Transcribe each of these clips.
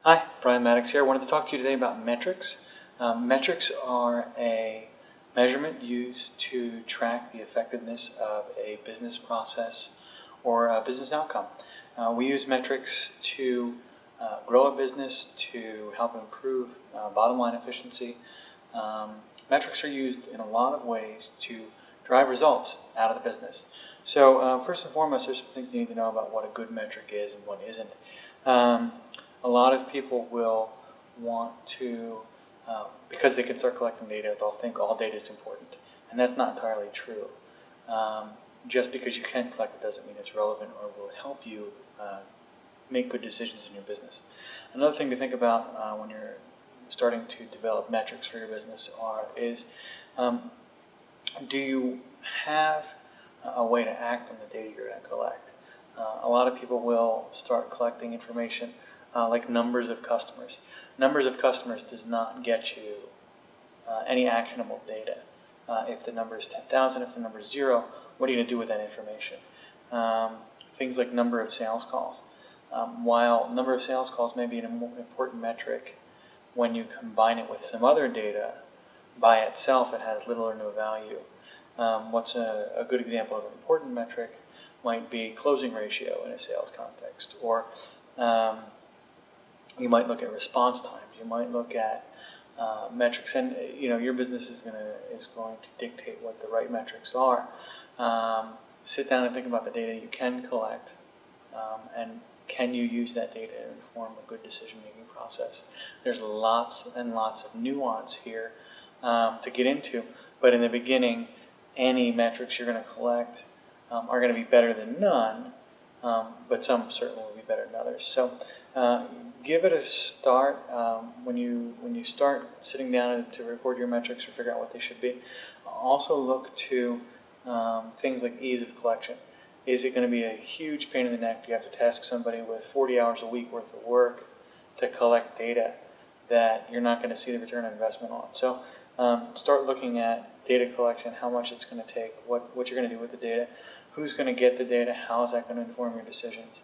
Hi, Brian Maddox here. I wanted to talk to you today about metrics. Metrics are a measurement used to track the effectiveness of a business process or a business outcome. We use metrics to grow a business, to help improve bottom line efficiency. Metrics are used in a lot of ways to drive results out of the business. So first and foremost, there's some things you need to know about what a good metric is and what isn't. A lot of people will want to, because they can start collecting data, they'll think all data is important. And that's not entirely true. Just because you can collect it doesn't mean it's relevant or will help you make good decisions in your business. Another thing to think about when you're starting to develop metrics for your business is do you have a way to act on the data you're going to collect? A lot of people will start collecting information like numbers of customers. Numbers of customers does not get you any actionable data. If the number is 10,000, if the number is 0, what are you going to do with that information? Things like number of sales calls. While number of sales calls may be an important metric, when you combine it with some other data, by itself it has little or no value. What's a good example of an important metric might be closing ratio in a sales context, or you might look at response times. You might look at metrics, and your business is going to dictate what the right metrics are. Sit down and think about the data you can collect, and can you use that data to inform a good decision-making process. There's lots and lots of nuance here to get into, but in the beginning, any metrics you're going to collect are going to be better than none, but some certainly will be better than others. So give it a start. When you start sitting down to record your metrics or figure out what they should be, also look to things like ease of collection. Is it going to be a huge pain in the neck? Do you have to task somebody with 40 hours a week worth of work to collect data that you're not going to see the return on investment on? So start looking at data collection, how much it's going to take, what you're going to do with the data, who's going to get the data, how is that going to inform your decisions.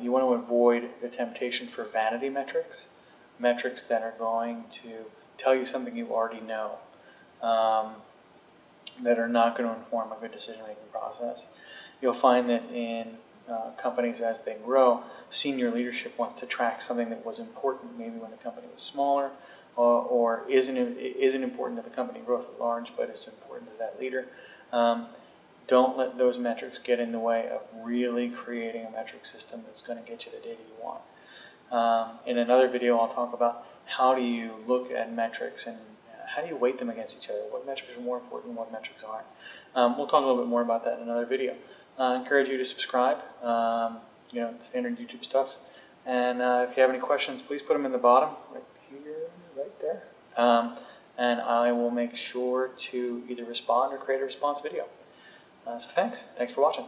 You want to avoid the temptation for vanity metrics, metrics that are going to tell you something you already know, that are not going to inform a good decision-making process. You'll find that in companies as they grow, senior leadership wants to track something that was important maybe when the company was smaller, or isn't important to the company growth at large, but is important to that leader. Don't let those metrics get in the way of really creating a metric system that's going to get you the data you want. In another video, I'll talk about how do you look at metrics and how do you weight them against each other? What metrics are more important and what metrics aren't? We'll talk a little bit more about that in another video. I encourage you to subscribe, standard YouTube stuff. And if you have any questions, please put them in the bottom, right here, right there. And I will make sure to either respond or create a response video. So thanks for watching.